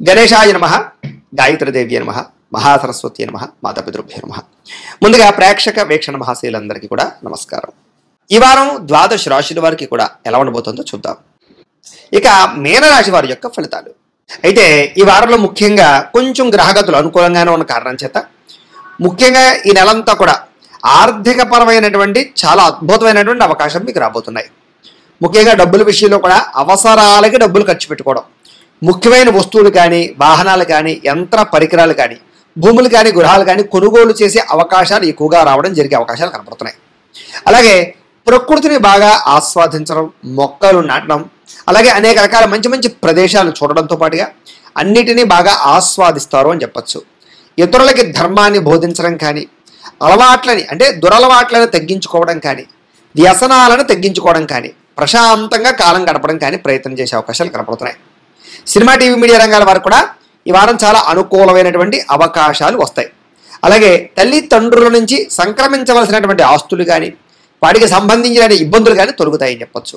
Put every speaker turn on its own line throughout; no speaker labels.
గణేశాయ నమః, గాయత్రీదేవ్యే నమః, మహాసరస్వతి నమః, మాతాపితృభ్యో నమః. ముందుగా ప్రేక్షక వీక్షణ మహాశీలందరికీ కూడా నమస్కారం. ఈ వారం ద్వాదశ రాశుల వారికి కూడా ఎలా ఉండబోతుందో చూద్దాం. ఇక మీనరాశి వారి యొక్క ఫలితాలు. అయితే ఈ వారంలో ముఖ్యంగా కొంచెం గ్రహగతులు అనుకూలంగానే ఉన్న కారణం చేత ముఖ్యంగా ఈ నెలంతా కూడా ఆర్థిక పరమైనటువంటి చాలా అద్భుతమైనటువంటి అవకాశం మీకు రాబోతున్నాయి. ముఖ్యంగా డబ్బుల విషయంలో కూడా అవసరాలకి డబ్బులు ఖర్చు పెట్టుకోవడం, ముఖ్యమైన వస్తువులు కానీ, వాహనాలు కానీ, యంత్ర పరికరాలు కానీ, భూములు కానీ, గృహాలు కానీ కొనుగోలు చేసే అవకాశాలు ఎక్కువగా రావడం జరిగే అవకాశాలు కనపడుతున్నాయి. అలాగే ప్రకృతిని బాగా ఆస్వాదించడం, మొక్కలు నాటడం, అలాగే అనేక రకాల మంచి మంచి ప్రదేశాలు చూడడంతో పాటుగా అన్నిటినీ బాగా ఆస్వాదిస్తారు అని చెప్పచ్చు. ఇతరులకి ధర్మాన్ని బోధించడం కానీ, అలవాట్లని అంటే దురలవాట్లను తగ్గించుకోవడం కానీ, వ్యసనాలను తగ్గించుకోవడం కానీ, ప్రశాంతంగా కాలం గడపడం కానీ ప్రయత్నం చేసే అవకాశాలు కనపడుతున్నాయి. సినిమా, టీవీ, మీడియా రంగాల వారు కూడా ఈ వారం చాలా అనుకూలమైనటువంటి అవకాశాలు వస్తాయి. అలాగే తల్లిదండ్రుల నుంచి సంక్రమించవలసినటువంటి ఆస్తులు కానీ, వాటికి సంబంధించిన ఇబ్బందులు కానీ తొలగుతాయని చెప్పచ్చు.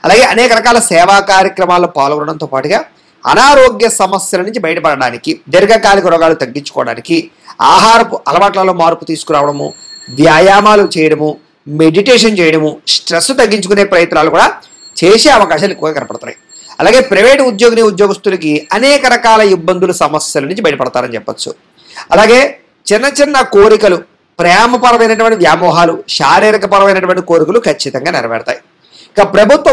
అలాగే అనేక రకాల సేవా కార్యక్రమాల్లో పాల్గొనడంతో పాటుగా అనారోగ్య సమస్యల నుంచి బయటపడడానికి, దీర్ఘకాలిక రోగాలు తగ్గించుకోవడానికి ఆహారపు అలవాట్లలో మార్పు తీసుకురావడము, వ్యాయామాలు చేయడము, మెడిటేషన్ చేయడము, స్ట్రెస్ తగ్గించుకునే ప్రయత్నాలు కూడా చేసే అవకాశాలు ఎక్కువగా కనపడుతున్నాయి. అలాగే ప్రైవేటు ఉద్యోగస్తులకి అనేక రకాల ఇబ్బందులు, సమస్యల నుంచి బయటపడతారని చెప్పచ్చు. అలాగే చిన్న చిన్న కోరికలు, ప్రేమపరమైనటువంటి వ్యామోహాలు, శారీరక పరమైనటువంటి కోరికలు ఖచ్చితంగా నెరవేరుతాయి. ఇక ప్రభుత్వ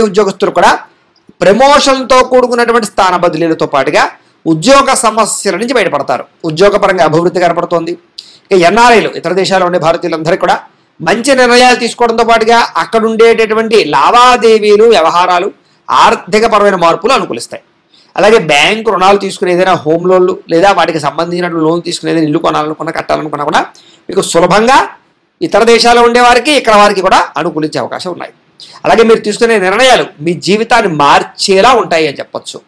ఉద్యోగస్తులు కూడా ప్రమోషన్తో కూడుకున్నటువంటి స్థాన బదిలీలతో పాటుగా ఉద్యోగ సమస్యల నుంచి బయటపడతారు. ఉద్యోగపరంగా అభివృద్ధి కనపడుతోంది. ఇక ఎన్ఆర్ఐలు, ఇతర దేశాల్లో ఉండే భారతీయులందరికీ కూడా మంచి నిర్ణయాలు తీసుకోవడంతో పాటుగా అక్కడ ఉండేటటువంటి లావాదేవీలు, వ్యవహారాలు, ఆర్థికపరమైన మార్పులు అనుకూలిస్తాయి. అలాగే బ్యాంకు రుణాలు తీసుకునే ఏదైనా హోమ్ లోన్లు లేదా వాటికి సంబంధించిన లోన్ తీసుకునే ఏదైనా ఇల్లు కొనాలనుకున్నా, కట్టాలనుకున్నా కూడా మీకు సులభంగా ఇతర దేశాల్లో ఉండే వారికి, ఇక్కడ వారికి కూడా అనుకూలించే అవకాశం ఉన్నాయి. అలాగే మీరు తీసుకునే నిర్ణయాలు మీ జీవితాన్ని మార్చేలా ఉంటాయి అని చెప్పచ్చు.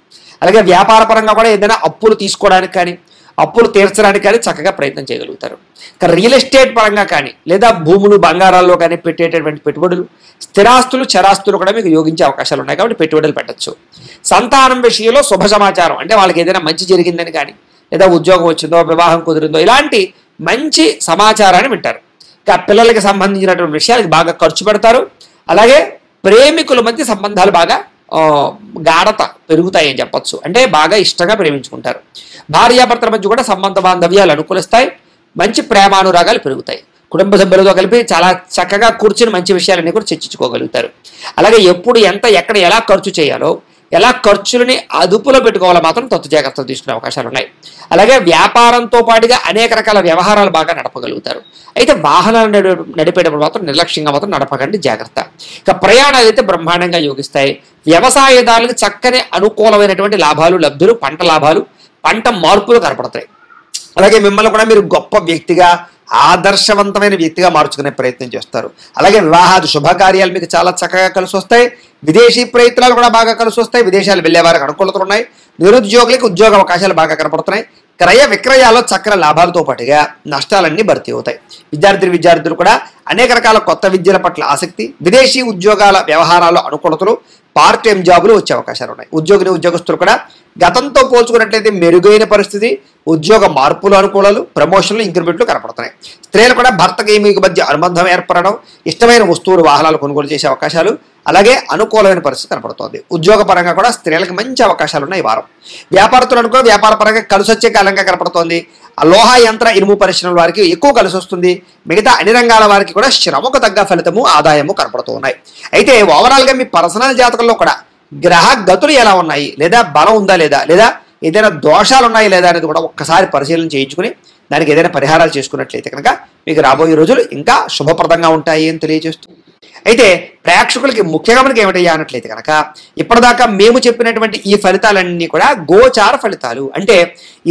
అలాగే వ్యాపార పరంగా కూడా ఏదైనా అప్పులు తీసుకోవడానికి కానీ, అప్పులు తీర్చడానికి కానీ చక్కగా ప్రయత్నం చేయగలుగుతారు. ఇక రియల్ ఎస్టేట్ పరంగా కానీ, లేదా భూములు, బంగారాల్లో కానీ పెట్టేటటువంటి పెట్టుబడులు, స్థిరాస్తులు, చరాస్తులు కూడా మీకు యోగించే అవకాశాలు ఉన్నాయి. కాబట్టి పెట్టుబడులు పెట్టచ్చు. సంతానం విషయంలో శుభ సమాచారం అంటే వాళ్ళకి ఏదైనా మంచి జరిగిందని కానీ, లేదా ఉద్యోగం వచ్చిందో, వివాహం కుదిరిందో, ఇలాంటి మంచి సమాచారాన్ని వింటారు. ఇక పిల్లలకి సంబంధించినటువంటి విషయాలకి బాగా ఖర్చు పెడతారు. అలాగే ప్రేమికుల మధ్య సంబంధాలు బాగా గాఢత పెరుగుతాయని చెప్పచ్చు. అంటే బాగా ఇష్టంగా ప్రేమించుకుంటారు. భార్యాభర్తల మధ్య కూడా సంబంధ బాంధవ్యాలు అనుకూలిస్తాయి. మంచి ప్రేమానురాగాలు పెరుగుతాయి. కుటుంబ సభ్యులతో కలిపి చాలా చక్కగా కూర్చుని మంచి విషయాలన్నీ కూడా చర్చించుకోగలుగుతారు. అలాగే ఎప్పుడు ఎంత, ఎక్కడ, ఎలా ఖర్చు చేయాలో, ఎలా ఖర్చులని అదుపులో పెట్టుకోవాలో మాత్రం తత్తు జాగ్రత్తలు తీసుకునే అవకాశాలు ఉన్నాయి. అలాగే వ్యాపారంతో పాటుగా అనేక రకాల వ్యవహారాలు బాగా నడపగలుగుతారు. అయితే వాహనాలు నడిపేటప్పుడు మాత్రం నిర్లక్ష్యంగా మాత్రం నడపకండి, జాగ్రత్త. ఇక ప్రయాణాలు అయితే బ్రహ్మాండంగా యోగిస్తాయి. వ్యవసాయదారులకు చక్కని అనుకూలమైనటువంటి లాభాలు, లబ్ధులు, పంట లాభాలు, పంట మార్పులు కనపడతాయి. అలాగే మిమ్మల్ని కూడా మీరు గొప్ప వ్యక్తిగా, ఆదర్శవంతమైన వ్యక్తిగా మార్చుకునే ప్రయత్నం చేస్తారు. అలాగే వివాహాది శుభకార్యాలు మీకు చాలా చక్కగా కలిసి వస్తాయి. విదేశీ ప్రయత్నాలు కూడా బాగా కలిసి వస్తాయి. విదేశాలు వెళ్ళే వారికి అనుకూలతలు ఉన్నాయి. నిరుద్యోగులకు ఉద్యోగ అవకాశాలు బాగా కనపడుతున్నాయి. క్రయ విక్రయాల్లో చక్కని లాభాలతో పాటుగా నష్టాలన్నీ భర్తీ అవుతాయి. విద్యార్థులు కూడా అనేక రకాల కొత్త విద్యల పట్ల ఆసక్తి, విదేశీ ఉద్యోగాల వ్యవహారాల్లో అనుకూలతలు, పార్ట్ టైం జాబులు వచ్చే అవకాశాలు ఉన్నాయి. ఉద్యోగస్తులు కూడా గతంతో పోల్చుకున్నట్లయితే మెరుగైన పరిస్థితి, ఉద్యోగ మార్పులు, అనుకూలాలు, ప్రమోషన్లు, ఇంక్రిమెంట్లు కనపడుతున్నాయి. స్త్రీలు కూడా భర్తకి మీకు మధ్య అనుబంధం ఏర్పడడం, ఇష్టమైన వస్తువులు, వాహనాలు కొనుగోలు చేసే అవకాశాలు, అలాగే అనుకూలమైన పరిస్థితి కనపడుతోంది. ఉద్యోగ పరంగా కూడా స్త్రీలకు మంచి అవకాశాలు ఉన్నాయి ఈ వారం. వ్యాపారస్తులు అనుకో వ్యాపార పరంగా కలిసి వచ్చే కాలంగా కనపడుతోంది. లోహ, యంత్ర, ఇనుము పరిశ్రమల వారికి ఎక్కువ కలిసి వస్తుంది. మిగతా అన్ని రంగాల వారికి కూడా శ్రమకు తగ్గ ఫలితము, ఆదాయము కనపడుతూ ఉన్నాయి. అయితే ఓవరాల్గా మీ పర్సనల్ జాతకంలో కూడా గ్రహ గతులు ఎలా ఉన్నాయి, లేదా బలం ఉందా లేదా ఏదైనా దోషాలు ఉన్నాయి లేదా అనేది కూడా ఒక్కసారి పరిశీలన చేయించుకుని దానికి ఏదైనా పరిహారాలు చేసుకున్నట్లయితే కనుక మీకు రాబోయే రోజులు ఇంకా శుభప్రదంగా ఉంటాయి అని తెలియజేస్తూ, అయితే ప్రేక్షకులకి ముఖ్యంగా మనకి ఏమిటయ్యా అన్నట్లయితే కనుక ఇప్పటిదాకా మేము చెప్పినటువంటి ఈ ఫలితాలన్నీ కూడా గోచార ఫలితాలు. అంటే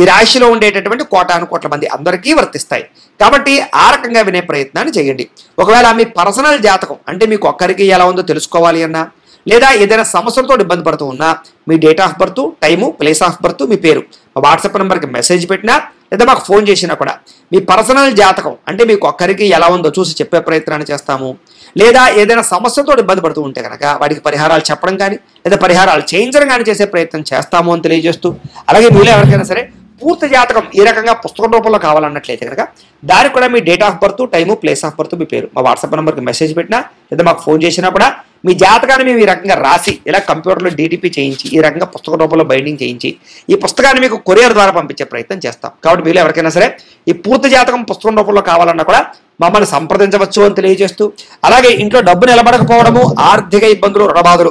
ఈ రాశిలో ఉండేటటువంటి కోటాను కోట్ల మంది అందరికీ వర్తిస్తాయి. కాబట్టి ఆ రకంగా వినే ప్రయత్నాన్ని చేయండి. ఒకవేళ మీ పర్సనల్ జాతకం అంటే మీకు ఒక్కరికి ఎలా ఉందో తెలుసుకోవాలి అన్నా, లేదా ఏదైనా సమస్యలతో ఇబ్బంది పడుతూ ఉన్నా మీ date of birth, time, place of birth, మీ పేరు మా వాట్సాప్ నెంబర్కి మెసేజ్ పెట్టినా లేదా మాకు ఫోన్ చేసినా కూడా మీ పర్సనల్ జాతకం అంటే మీకు ఒక్కరికి ఎలా ఉందో చూసి చెప్పే ప్రయత్నాన్ని చేస్తాము. లేదా ఏదైనా సమస్యతో ఇబ్బంది పడుతూ ఉంటే కనుక వాటికి పరిహారాలు చెప్పడం కానీ లేదా పరిహారాలు చేయించడం కానీ చేసే ప్రయత్నం చేస్తాము అని తెలియజేస్తూ, అలాగే మీలో ఎవరికైనా సరే పూర్తి జాతకం ఈ రకంగా పుస్తకం రూపంలో కావాలన్నట్లయితే కనుక దానికి కూడా మీ date of birth, time, place of birth, మీ పేరు మా వాట్సాప్ నెంబర్కి మెసేజ్ పెట్టినా లేదా మాకు ఫోన్ చేసినా కూడా మీ జాతకాన్ని మేము ఈ రకంగా రాసి ఇలా కంప్యూటర్లో DTP చేయించి ఈ రకంగా పుస్తక రూపంలో బైండింగ్ చేయించి ఈ పుస్తకాన్ని మీకు కొరియర్ ద్వారా పంపించే ప్రయత్నం చేస్తాం. కాబట్టి మీరు ఎవరికైనా సరే ఈ పూర్తి జాతకం పుస్తకం రూపంలో కావాలన్నా కూడా మమ్మల్ని సంప్రదించవచ్చు అని తెలియజేస్తూ, అలాగే ఇంట్లో డబ్బు నిలబడకపోవడము, ఆర్థిక ఇబ్బందులు, రుణబాధలు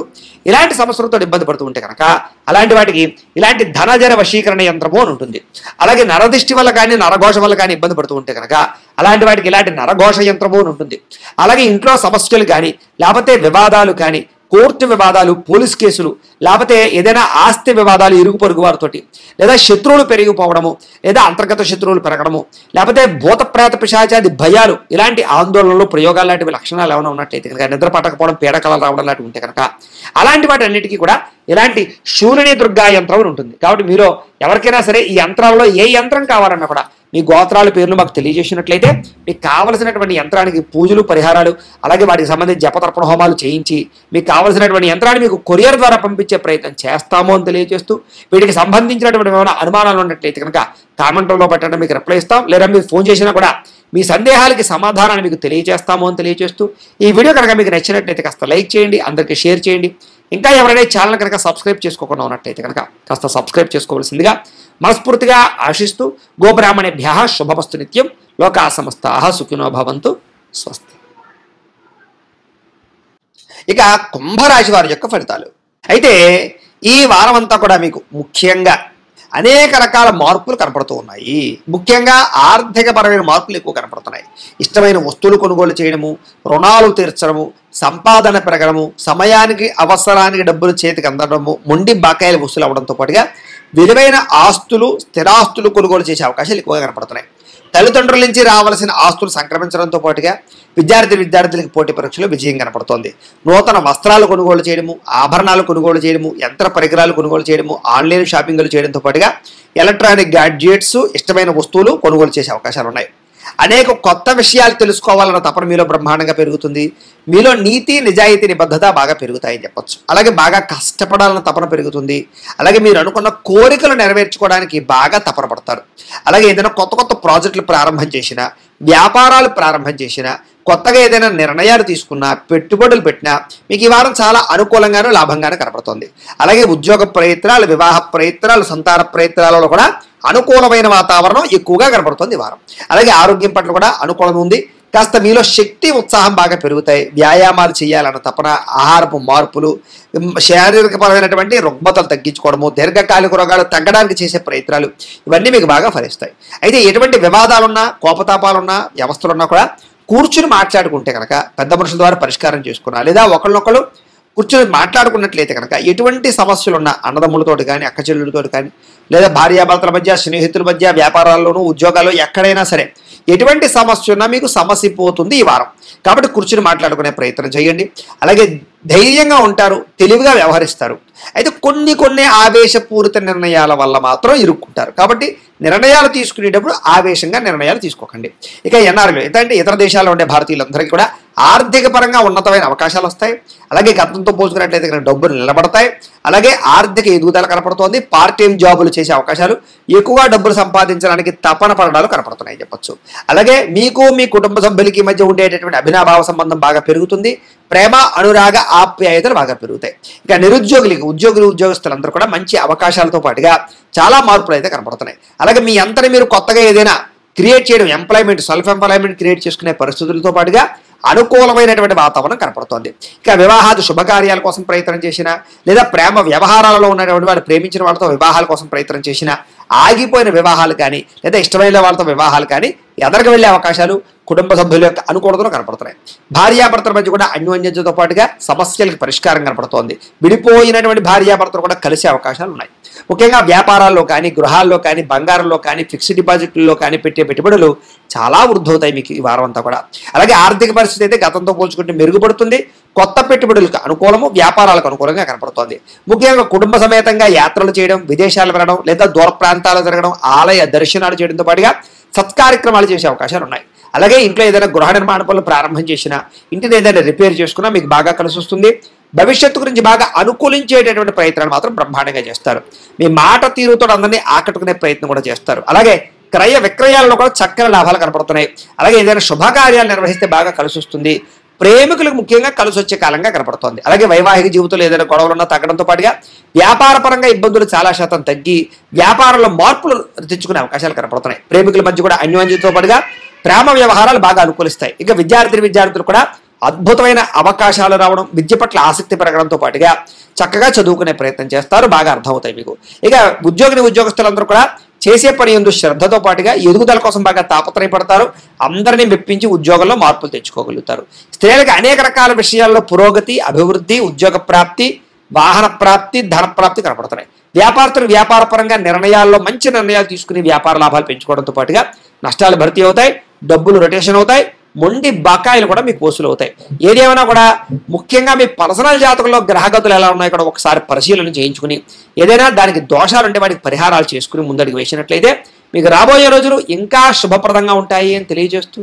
ఇలాంటి సమస్యలతో ఇబ్బంది పడుతూ ఉంటే కనుక అలాంటి వాటికి ఇలాంటి ధనజన వశీకరణ యంత్రము అని ఉంటుంది. అలాగే నరదిష్టి వల్ల కానీ నరఘోష వల్ల కానీ ఇబ్బంది పడుతూ ఉంటే కనుక అలాంటి వాటికి ఇలాంటి నరఘోష యంత్రము అని ఉంటుంది. అలాగే ఇంట్లో సమస్యలు కానీ లేకపోతే వివాదాలు కానీ, కోర్టు వివాదాలు, పోలీస్ కేసులు, లేకపోతే ఏదైనా ఆస్తి వివాదాలు ఇరుగు పొరుగు వారితోటి, లేదా శత్రువులు పెరిగిపోవడము, లేదా అంతర్గత శత్రువులు పెరగడము, లేకపోతే భూత ప్రేత పిశాచాది భయాలు, ఇలాంటి ఆందోళనలు, ప్రయోగాలు లాంటివి లక్షణాలు ఏమైనా ఉన్నట్లయితే కనుక, నిద్ర పట్టకపోవడం, పీడకలలు రావడం లాంటివి ఉంటే కనుక అలాంటి వాటి అన్నిటికీ కూడా ఇలాంటి శూలిని దుర్గా యంత్రం ఉంటుంది. కాబట్టి మీరు ఎవరికైనా సరే ఈ యంత్రాలలో ఏ యంత్రం కావాలన్నా కూడా మీ గోత్రాల పేర్లు మాకు తెలియజేసినట్లయితే మీకు కావలసినటువంటి యంత్రానికి పూజలు, పరిహారాలు, అలాగే వాటికి సంబంధించి జపతర్పణ హోమాలు చేయించి మీకు కావలసినటువంటి యంత్రాన్ని మీకు కొరియర్ ద్వారా పంపించే ప్రయత్నం చేస్తాము అని తెలియజేస్తూ, వీటికి సంబంధించినటువంటి ఏమైనా అనుమానాలు ఉన్నట్లయితే కనుక కామెంట్లో పెట్టండి, మీకు రిప్లై ఇస్తాం. లేదా మీరు ఫోన్ చేసినా కూడా మీ సందేహాలకి సమాధానాన్ని మీకు తెలియజేస్తాము అని తెలియజేస్తూ, ఈ వీడియో కనుక మీకు నచ్చినట్లయితే కాస్త లైక్ చేయండి, అందరికీ షేర్ చేయండి. ఇంకా ఎవరైనా ఛానల్ కనుక సబ్స్క్రైబ్ చేసుకోకుండా ఉన్నట్లయితే కనుక కాస్త సబ్స్క్రైబ్ చేసుకోవాల్సిందిగా మనస్ఫూర్తిగా ఆశిస్తూ, గోబ్రాహ్మణేభ్యః శుభమస్తు నిత్యం, లోకా సమస్తాః సుఖినో భవంతు, స్వస్తి. ఇక కుంభరాశి వారి యొక్క ఫలితాలు. అయితే ఈ వారం అంతా కూడా మీకు ముఖ్యంగా అనేక రకాల మార్పులు కనపడుతూ ఉన్నాయి. ముఖ్యంగా ఆర్థికపరమైన మార్పులు ఎక్కువ కనపడుతున్నాయి. ఇష్టమైన వస్తువులు కొనుగోలు చేయడము, రుణాలు తీర్చడము, సంపాదన పెరగడము, సమయానికి అవసరానికి డబ్బులు చేతికి అందడము, మొండి బకాయిలు వసూలు అవడంతో పాటుగా విలువైన ఆస్తులు, స్థిరాస్తులు కొనుగోలు చేసే అవకాశాలు ఎక్కువగా కనపడుతున్నాయి. తల్లిదండ్రుల నుంచి రావాల్సిన ఆస్తులు సంక్రమించడంతో పాటుగా విద్యార్థులకు పోటీ పరీక్షలో విజయం కనపడుతోంది. నూతన వస్త్రాలు కొనుగోలు చేయడము, ఆభరణాలు కొనుగోలు చేయడము, యంత్ర పరికరాలు కొనుగోలు చేయడము, ఆన్లైన్ షాపింగ్లు చేయడంతో పాటుగా ఎలక్ట్రానిక్ గ్యాడ్జెట్స్, ఇష్టమైన వస్తువులు కొనుగోలు చేసే అవకాశాలు ఉన్నాయి. అనేక కొత్త విషయాలు తెలుసుకోవాలన్న తపన మీలో బ్రహ్మాండంగా పెరుగుతుంది. మీలో నీతి, నిజాయితీ, నిబద్ధత బాగా పెరుగుతాయని చెప్పొచ్చు. అలాగే బాగా కష్టపడాలన్న తపన పెరుగుతుంది. అలాగే మీరు అనుకున్న కోరికలు నెరవేర్చుకోవడానికి బాగా తపన పడతారు. అలాగే ఏదైనా కొత్త ప్రాజెక్టులు ప్రారంభం చేసినా, వ్యాపారాలు ప్రారంభం చేసినా, కొత్తగా ఏదైనా నిర్ణయాలు తీసుకున్నా, పెట్టుబడులు పెట్టినా మీకు ఈ వారం చాలా అనుకూలంగానూ లాభంగానూ కనపడుతుంది. అలాగే ఉద్యోగ ప్రయత్నాలు, వివాహ ప్రయత్నాలు, సంతాన ప్రయత్నాలలో కూడా అనుకూలమైన వాతావరణం ఎక్కువగా కనపడుతుంది ఈ వారం. అలాగే ఆరోగ్యం పట్ల కూడా అనుకూలంగా ఉంది. కాస్త మీలో శక్తి, ఉత్సాహం బాగా పెరుగుతాయి. వ్యాయామాలు చేయాలన్న తపన, ఆహారపు మార్పులు, శారీరకపరమైనటువంటి రుగ్మతలు తగ్గించుకోవడము, దీర్ఘకాలిక రోగాలు తగ్గడానికి చేసే ప్రయత్నాలు ఇవన్నీ మీకు బాగా ఫలిస్తాయి. అయితే ఎటువంటి వివాదాలున్నా, కోపతాపాలున్నా, వ్యవస్థలున్నా కూడా కూర్చుని మాట్లాడుకుంటే కనుక పెద్ద మనుషుల ద్వారా పరిష్కారం చేసుకున్నా, లేదా ఒకళ్ళనొకళ్ళు కూర్చొని మాట్లాడుకున్నట్లయితే కనుక ఎటువంటి సమస్యలు ఉన్నా అన్నదమ్ములతోటి కానీ, అక్క చెల్లెలతోటి కానీ, లేదా భార్యాభర్తల మధ్య, స్నేహితుల మధ్య, వ్యాపారాల్లోనూ, ఉద్యోగాల్లో ఎక్కడైనా సరే ఎటువంటి సమస్య ఉన్నా మీకు సమస్య పోతుంది ఈ వారం. కాబట్టి కూర్చుని మాట్లాడుకునే ప్రయత్నం చేయండి. అలాగే ధైర్యంగా ఉంటారు, తెలివిగా వ్యవహరిస్తారు. అయితే కొన్ని ఆవేశపూరిత నిర్ణయాల వల్ల మాత్రం ఇరుక్కుంటారు. కాబట్టి నిర్ణయాలు తీసుకునేటప్పుడు ఆవేశంగా నిర్ణయాలు తీసుకోకండి. ఇక ఎన్ఆర్ఐలు అంటే ఇతర దేశాల్లో ఉండే భారతీయులందరికీ కూడా ఆర్థిక పరంగా ఉన్నతమైన అవకాశాలు వస్తాయి. అలాగే గతంతో పోల్చుకున్నట్లయితే డబ్బులు నిలబడతాయి. అలాగే ఆర్థిక ఎదుగుదల కనపడుతోంది. పార్ట్ టైం జాబులు చేసే అవకాశాలు, ఎక్కువగా డబ్బులు సంపాదించడానికి తపన పడడాలు కనపడుతున్నాయి చెప్పొచ్చు. అలాగే మీకు, మీ కుటుంబ సభ్యులకి మధ్య ఉండేటటువంటి అభినాభావ సంబంధం బాగా పెరుగుతుంది. ప్రేమ, అనురాగ, ఆప్యాయతలు బాగా పెరుగుతాయి. ఇక నిరుద్యోగులకి, ఉద్యోగస్తులందరూ కూడా మంచి అవకాశాలతో పాటుగా చాలా మార్పులు అయితే కనపడుతున్నాయి. అలాగే మీ అంతటి మీరు కొత్తగా ఏదైనా క్రియేట్ చేయడం, సెల్ఫ్ ఎంప్లాయ్మెంట్ క్రియేట్ చేసుకునే పరిస్థితులతో పాటుగా అనుకూలమైనటువంటి వాతావరణం కనపడుతోంది. ఇక వివాహాది శుభకార్యాల కోసం ప్రయత్నం చేసినా, లేదా ప్రేమ వ్యవహారాలలో ఉన్నటువంటి వాళ్ళు ప్రేమించిన వాళ్ళతో వివాహాల కోసం ప్రయత్నం చేసినా, ఆగిపోయిన వివాహాలు కానీ, లేదా ఇష్టమైన వాళ్ళతో వివాహాలు కానీ ఎదరికి వెళ్ళే అవకాశాలు, కుటుంబ సభ్యుల యొక్క అనుకూలతలు కనపడుతున్నాయి. భార్యాభర్తల మధ్య కూడా అన్యోన్యతతో పాటుగా సమస్యలకు పరిష్కారం కనపడుతోంది. విడిపోయినటువంటి భార్యాభర్తలు కూడా కలిసే అవకాశాలు ఉన్నాయి. ముఖ్యంగా వ్యాపారాల్లో కానీ, గృహాల్లో కానీ, బంగారంలో కానీ, ఫిక్స్డ్ డిపాజిట్లలో కానీ పెట్టే పెట్టుబడులు చాలా వృద్ధి అవుతాయి మీకు ఈ వారం అంతా కూడా. అలాగే ఆర్థిక పరిస్థితి అయితే గతంతో పోల్చుకుంటే మెరుగుపడుతుంది. కొత్త పెట్టుబడులకు అనుకూలము, వ్యాపారాలకు అనుకూలంగా కనపడుతోంది. ముఖ్యంగా కుటుంబ సమేతంగా యాత్రలు చేయడం, విదేశాలు వెళ్ళడం లేదా దూర ప్రాంతాలు తిరగడం, ఆలయ దర్శనాలు చేయడంతో పాటుగా సత్కార్యక్రమాలు చేసే అవకాశాలు ఉన్నాయి. అలాగే ఇంట్లో ఏదైనా గృహ నిర్మాణ పనులు ప్రారంభం చేసినా, ఇంటిని ఏదైనా రిపేర్ చేసుకున్నా మీకు బాగా కలిసి వస్తుంది. భవిష్యత్తు గురించి బాగా అనుకూలించేటటువంటి ప్రయత్నాలు మాత్రం బ్రహ్మాండంగా చేస్తారు. మీ మాట తీరుతో అందరినీ ఆకట్టుకునే ప్రయత్నం కూడా చేస్తారు. అలాగే క్రయ విక్రయాలలో కూడా చక్కని లాభాలు కనపడుతున్నాయి. అలాగే ఏదైనా శుభకార్యాలు నిర్వహిస్తే బాగా కలిసి వస్తుంది. ప్రేమికులకు ముఖ్యంగా కలిసి వచ్చే కాలంగా కనపడుతోంది. అలాగే వైవాహిక జీవితంలో ఏదైనా గొడవలున్నా తగ్గడంతో పాటుగా వ్యాపార పరంగా ఇబ్బందులు చాలా శాతం తగ్గి వ్యాపారంలో మార్పులు తెచ్చుకునే అవకాశాలు కనపడుతున్నాయి. ప్రేమికుల మధ్య కూడా అన్యోన్యతతో పాటుగా ప్రేమ వ్యవహారాలు బాగా అనుకూలిస్తాయి. ఇక విద్యార్థులు కూడా అద్భుతమైన అవకాశాలు రావడం, విద్య పట్ల ఆసక్తి పెరగడంతో పాటుగా చక్కగా చదువుకునే ప్రయత్నం చేస్తారు. బాగా అర్థమవుతాయి మీకు. ఇక ఉద్యోగస్తులందరూ కూడా చేసే పని యందు శ్రద్ధతో పాటుగా ఎదుగుదల కోసం బాగా తాపత్రయపడతారు. అందరినీ మెప్పించి ఉద్యోగంలో మార్పులు తెచ్చుకోగలుగుతారు. స్త్రీలకు అనేక రకాల విషయాల్లో పురోగతి, అభివృద్ధి, ఉద్యోగ ప్రాప్తి, వాహన ప్రాప్తి, ధన ప్రాప్తి కనపడుతున్నాయి. వ్యాపారస్తులు వ్యాపారపరంగా నిర్ణయాల్లో మంచి నిర్ణయాలు తీసుకుని వ్యాపార లాభాలు పెంచుకోవడంతో పాటుగా నష్టాలు భర్తీ అవుతాయి, డబ్బులు రొటేషన్ అవుతాయి, మొండి బకాయిలు కూడా మీకు వసూలు అవుతాయి. ఏదేమైనా కూడా ముఖ్యంగా మీ పర్సనల్ జాతకంలో గ్రహగతులు ఎలా ఉన్నాయో కూడా ఒకసారి పరిశీలన చేయించుకుని ఏదైనా దానికి దోషాలు ఉంటే వాటికి పరిహారాలు చేసుకుని ముందడుగు వేసినట్లయితే మీకు రాబోయే రోజులు ఇంకా శుభప్రదంగా ఉంటాయి అని తెలియజేస్తూ